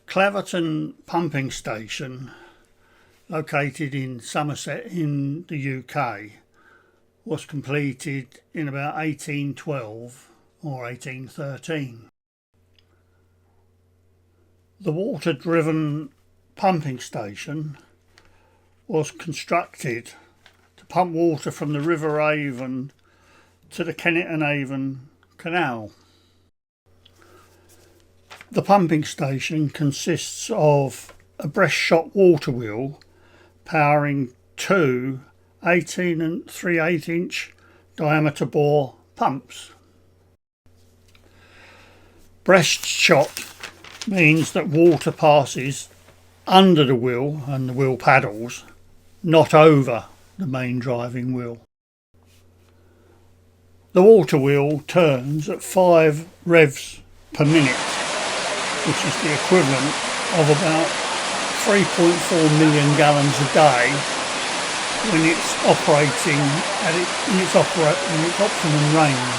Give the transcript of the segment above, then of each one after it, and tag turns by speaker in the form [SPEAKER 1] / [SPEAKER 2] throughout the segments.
[SPEAKER 1] Claverton pumping station, located in Somerset in the UK, was completed in about 1812 or 1813. The water-driven pumping station was constructed to pump water from the River Avon to the Kennet and Avon Canal. The pumping station consists of a breast-shot water wheel powering two 18 and 3/8 inch diameter bore pumps. Breast-shot means that water passes under the wheel and the wheel paddles, not over the main driving wheel. The water wheel turns at 5 revs per minute, which is the equivalent of about 3.4 million gallons a day when it's operating in its optimum range.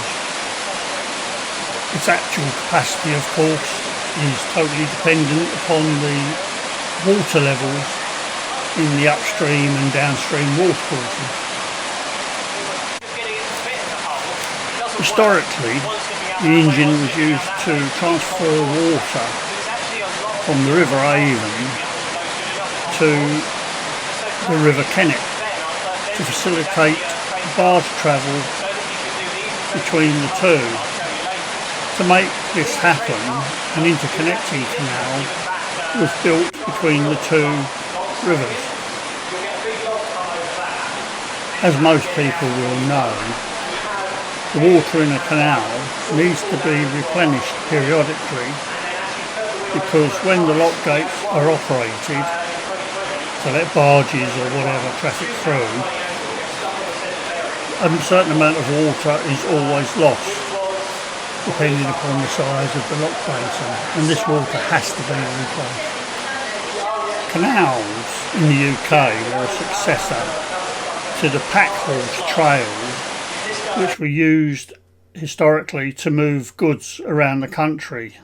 [SPEAKER 1] Its actual capacity, of course, is totally dependent upon the water levels in the upstream and downstream water courses. Historically, the engine was used to transfer water from the River Avon to the River Kennet to facilitate barge travel between the two. To make this happen, an interconnecting canal was built between the two rivers. As most people will know, the water in a canal needs to be replenished periodically, because when the lock gates are operated to let barges or whatever traffic through, a certain amount of water is always lost, depending upon the size of the lock basin, and this water has to be replaced. Canals in the UK were a successor to the pack horse trails, which were used historically to move goods around the country.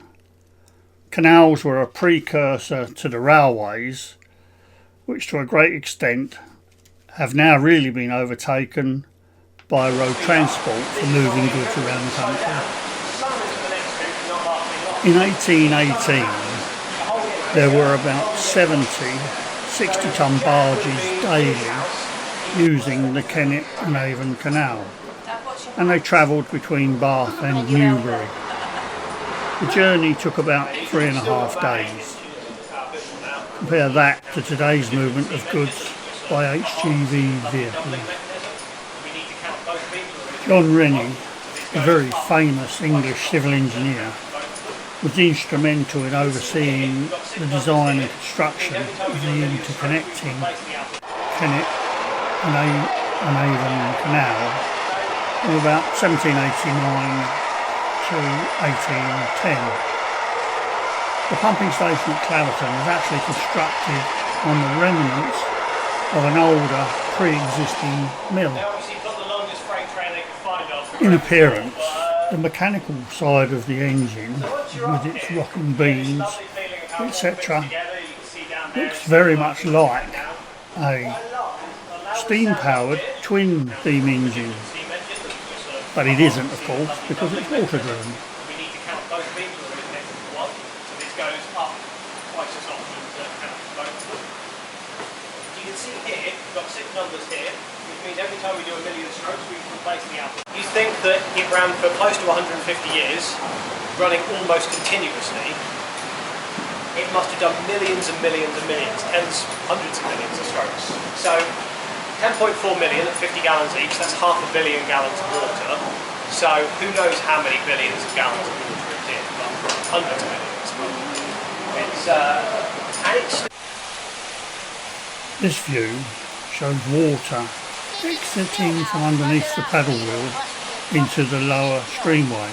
[SPEAKER 1] Canals were a precursor to the railways, which to a great extent have now really been overtaken by road transport for moving goods around the country. In 1818, there were about 70 60-ton barges daily using the Kennet and Avon Canal, and they travelled between Bath and Newbury. The journey took about 3.5 days. Compare that to today's movement of goods by HGV vehicles. John Rennie, a very famous English civil engineer, was instrumental in overseeing the design and construction of the interconnecting Kennet and Avon Canal from about 1789 to 1810. The pumping station at Claverton was actually constructed on the remnants of an older pre-existing mill. In appearance, the mechanical side of the engine, with its rocking beams, etc., looks very much like a steam-powered twin beam engine. But it isn't, of course, because it's water driven. You can see here, we've got 6 numbers here, which means every time we do 1 million strokes, we can replace the output. You think that it ran for close to 150 years, running almost continuously. It must have done millions and millions and millions, hundreds of millions of strokes. So 10.4 million at 50 gallons each, that's 500 million gallons of water. So who knows how many billions of gallons of water it did, but hundreds of millions. This view shows water exiting from underneath the paddle wheel into the lower streamway.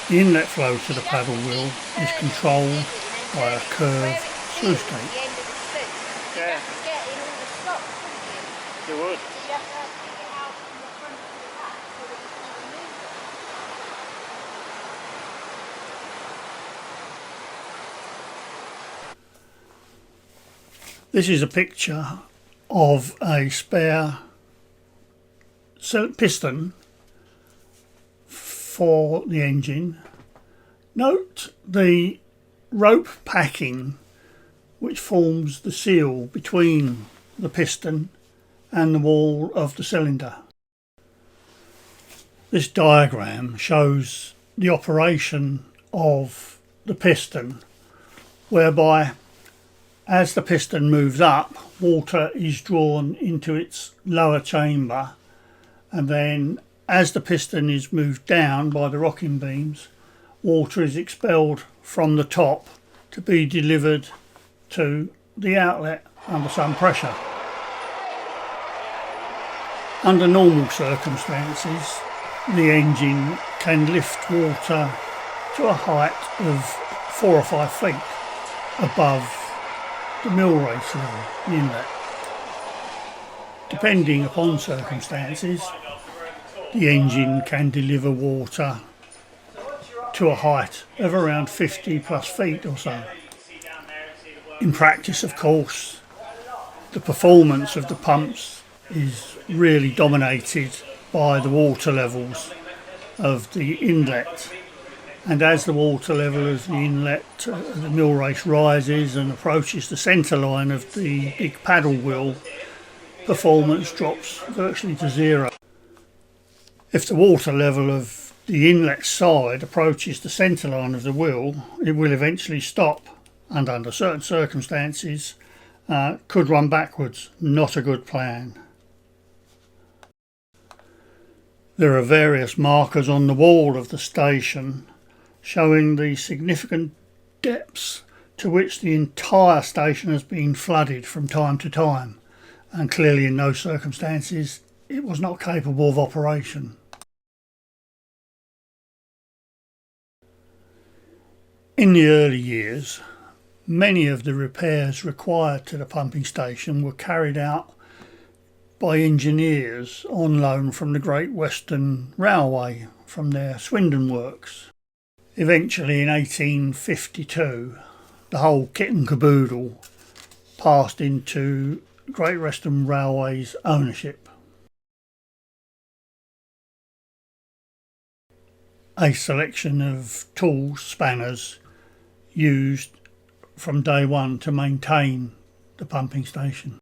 [SPEAKER 1] The inlet flow to the paddle wheel is controlled by a curved sluice gate.
[SPEAKER 2] Yeah. You would.
[SPEAKER 1] This is a picture of a spare piston for the engine. Note the rope packing which forms the seal between the piston and the wall of the cylinder. This diagram shows the operation of the piston, whereby as the piston moves up, water is drawn into its lower chamber, and then as the piston is moved down by the rocking beams, water is expelled from the top to be delivered to the outlet under some pressure. Under normal circumstances, the engine can lift water to a height of 4 or 5 feet above the mill race level, the inlet. Depending upon circumstances, the engine can deliver water to a height of around 50 plus feet or so. In practice, of course, the performance of the pumps is really dominated by the water levels of the inlet, and as the water level of the inlet, the mill race rises and approaches the centre line of the big paddle wheel, performance drops virtually to zero. If the water level of the inlet side approaches the centre line of the wheel, it will eventually stop, and under certain circumstances could run backwards. Not a good plan. There are various markers on the wall of the station showing the significant depths to which the entire station has been flooded from time to time, and clearly in those circumstances it was not capable of operation. In the early years, many of the repairs required to the pumping station were carried out by engineers on loan from the Great Western Railway from their Swindon works. Eventually in 1852 the whole kit and caboodle passed into Great Western Railway's ownership. A selection of tools, spanners, used from day one to maintain the pumping station.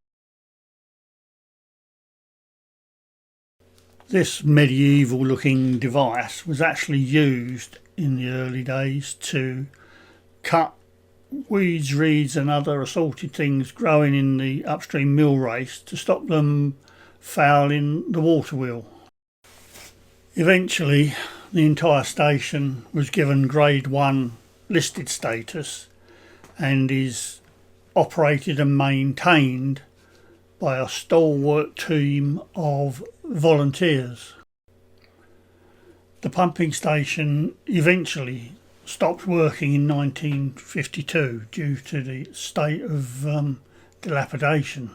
[SPEAKER 1] This medieval looking device was actually used in the early days to cut weeds, reeds and other assorted things growing in the upstream mill race to stop them fouling the water wheel. Eventually the entire station was given grade 1 listed status and is operated and maintained by a stalwart team of volunteers. The pumping station eventually stopped working in 1952 due to the state of dilapidation.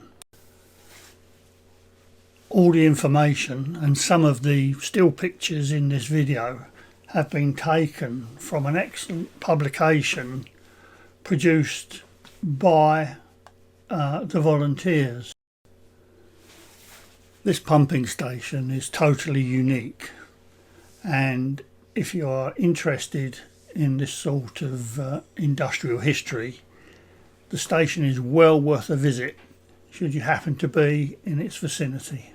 [SPEAKER 1] All the information and some of the still pictures in this video have been taken from an excellent publication produced by the volunteers. This pumping station is totally unique, and if you are interested in this sort of industrial history, the station is well worth a visit should you happen to be in its vicinity.